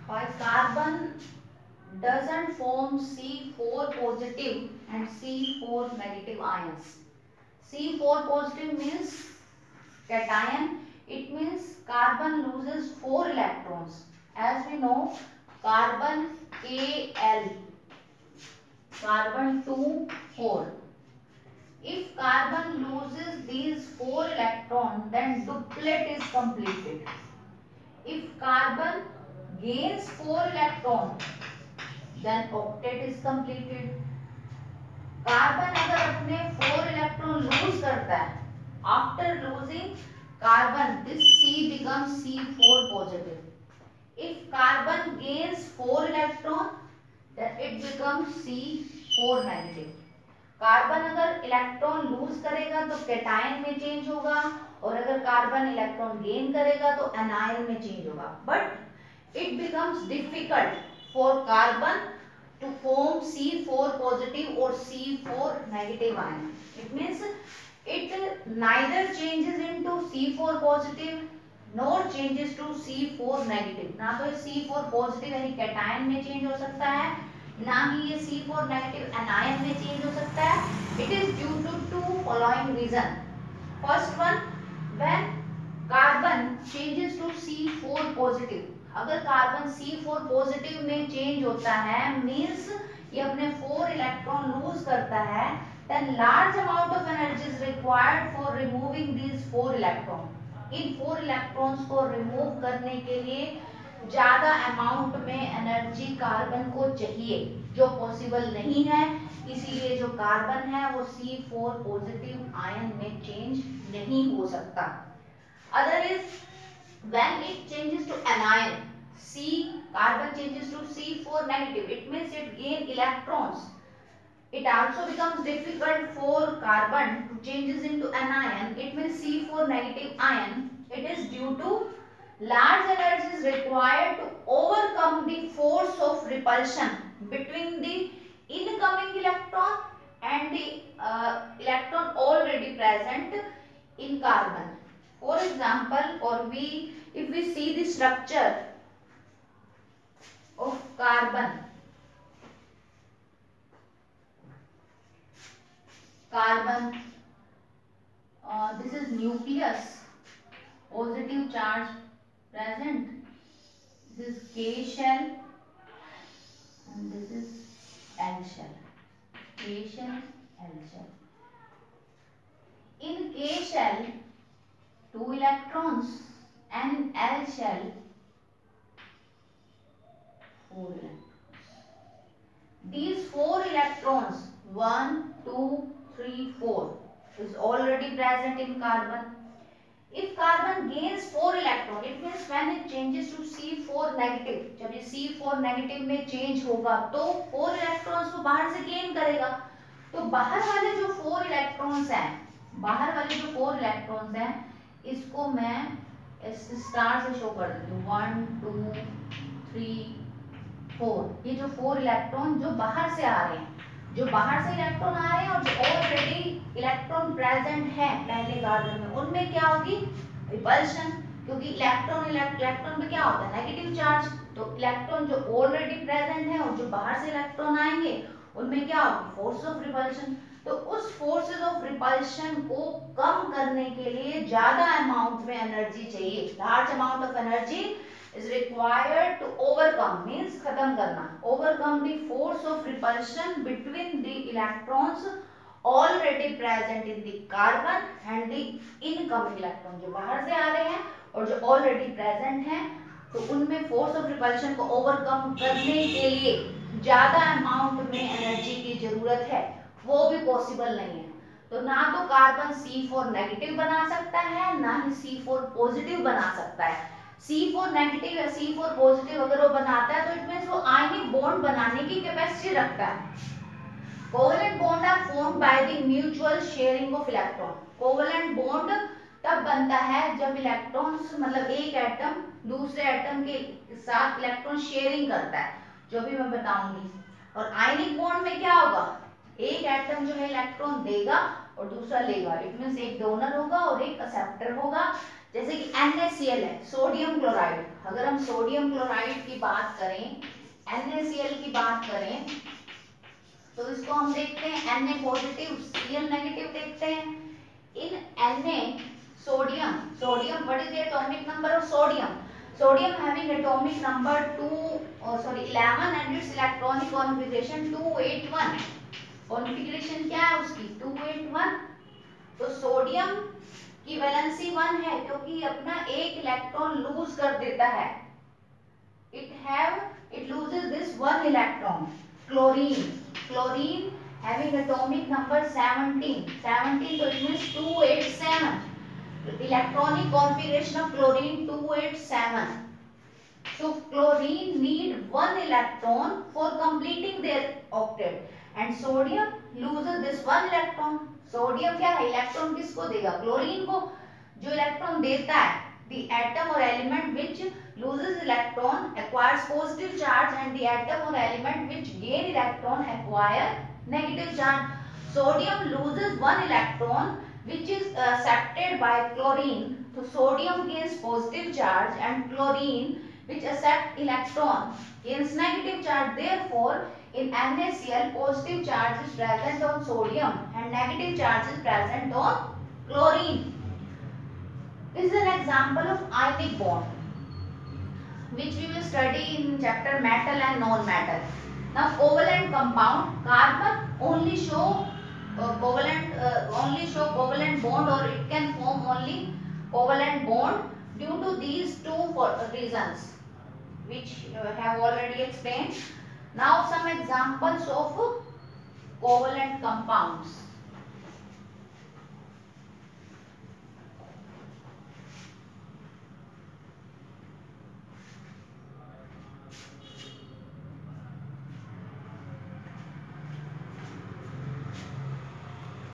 Why carbon doesn't form C4 positive and C4 negative ions? C4 positive means cation. It means carbon loses 4 electrons. As we know, carbon Kl, carbon 2 4. If carbon loses these 4 electrons, then duplet is completed. If carbon gains 4 electrons, then octet is completed. Carbon अगर अपने 4 electron lose करता है, after losing carbon this C becomes C4 positive. If carbon gains 4 electron, then it becomes C4 negative. Carbon अगर electron lose करेगा तो cation में change होगा, और अगर कार्बन इलेक्ट्रॉन गेन करेगा तो एनायन में चेंज होगा. But it becomes difficult for carbon to form C4 positive or C4 negative ion. It means it neither changes into C4 positive nor changes to C4 negative. ना तो C4 positive यानी cation में change हो सकता है, ना ही ये C4 negative anion में चेंज हो सकता है. It is due to two following reason. First one, when carbon changes to C4 positive. अगर कार्बन C4 पॉजिटिव में चेंज होता है, मींस ये अपने 4 इलेक्ट्रॉन लूज करता है, then large amount of energy is required for removing these 4 electron. In 4 electrons को remove करने के लिए ज्यादा अमाउंट में एनर्जी कार्बन को चाहिए, जो पॉसिबल नहीं है. इसीलिए जो कार्बन है वो C4 पॉजिटिव आयन में चेंज नहीं हो सकता. Other is when it changes to anion, carbon changes to C4 negative, it means it gain electrons. It also becomes difficult for carbon to changes into anion, it means C4 negative ion. It is due to large energy is required to overcome the force of repulsion between the incoming electron and the electron already present in carbon. For example, if we see the structure of carbon, this is nucleus, positive charge present. This is K shell and this is L shell. K shell, L shell. In K shell, 2 electrons, and in L shell 4 electrons. These 4 electrons 1, 2, 3, 4 is already present in carbon. If carbon gains 4 electron, it means when it changes to C4 negative, जब ये C4 negative में change होगा तो 4 electrons को बाहर से gain करेगा. तो बाहर वाले जो 4 electrons हैं, इसको मैं स्टार से शो कर देती हूँ. 1, 2, 3, 4. ये जो 4 इलेक्ट्रॉन जो बाहर से आ रहे हैं, और जो ऑलरेडी इलेक्ट्रॉन प्रेजेंट है पहले कार्बन में, उनमें क्या होगी? रिपल्शन. क्योंकि इलेक्ट्रॉन में क्या होता है? Negative charge. तो इलेक्ट्रॉन जो ऑलरेडी प्रेजेंट है और जो बाहर से इलेक्ट्रॉन आएंगे, उनमें क्या होगी? Force of repulsion. तो उस फोर्सेस ऑफ रिपल्शन को कम करने के लिए ज्यादा अमाउंट में एनर्जी चाहिए. Large amount of energy is required to overcome, means खत्म करना, overcome the force of repulsion between the electrons already present in the carbon and the incoming electron, जो बाहर से आ रहे हैं और जो ऑलरेडी प्रेजेंट हैं. तो उनमें फोर्स ऑफ रिपल्शन को ओवरकम करने के लिए ज्यादा अमाउंट में एनर्जी की जरूरत है, वो भी पॉसिबल नहीं है. तो ना तो कार्बन C4 नेगेटिव बना सकता है, ना ही C4 पॉजिटिव बना सकता है. C4 नेगेटिव या C4 पॉजिटिव अगर वो बनाता है तो इट मींस वो आयनिक बॉन्ड बनाने की कैपेसिटी रखता है. Covalent bond are formed by the mutual sharing of electron. Covalent bond तब बनता है जब इलेक्ट्रॉन्स, मतलब एक एटम दूसरे एटम के साथ इलेक्ट्रॉन शेयरिंग करता है, जो भी मैं बताऊंगी. और आयनिक बॉन्ड में क्या होगा? एक एटम जो है इलेक्ट्रॉन देगा और दूसरा लेगा. इट मींस एक डोनर होगा और एक एक्सेप्टर होगा. जैसे कि NaCl है, सोडियम क्लोराइड। अगर हम सोडियम क्लोराइड की बात करें, NaCl की बात करें, तो इसको हम देखते हैं Na पॉजिटिव, Cl नेगेटिव देखते हैं। इन Na sodium, what is the atomic number of sodium having atomic number 11 and its electronic configuration 281। Configuration क्या है उसकी 281। तो सोडियम की वैलेंसी 1 है क्योंकि अपना एक इलेक्ट्रॉन लूज कर देता है, it loses this one electron। chlorine having atomic number 17, so it means 287, electronic configuration of chlorine 287। so chlorine need one electron for completing their octet and sodium loses this one electron। Sodium क्या है, electron किसको देगा, chlorine को। जो electron देता है, the atom or element which loses electron acquires positive charge and the atom or element which gain electron acquire negative charge। sodium loses one electron which is accepted by chlorine, so sodium gains positive charge and chlorine which accept electron gains negative charge। therefore in NaCl positive charge is present on sodium and negative charge is present on chlorine। this is an example of ionic bond which we will study in chapter metal and non-metal। now covalent compound, carbon only show covalent bond or it can form only covalent bond due to these two reasons which have already explained। now some examples of covalent compounds।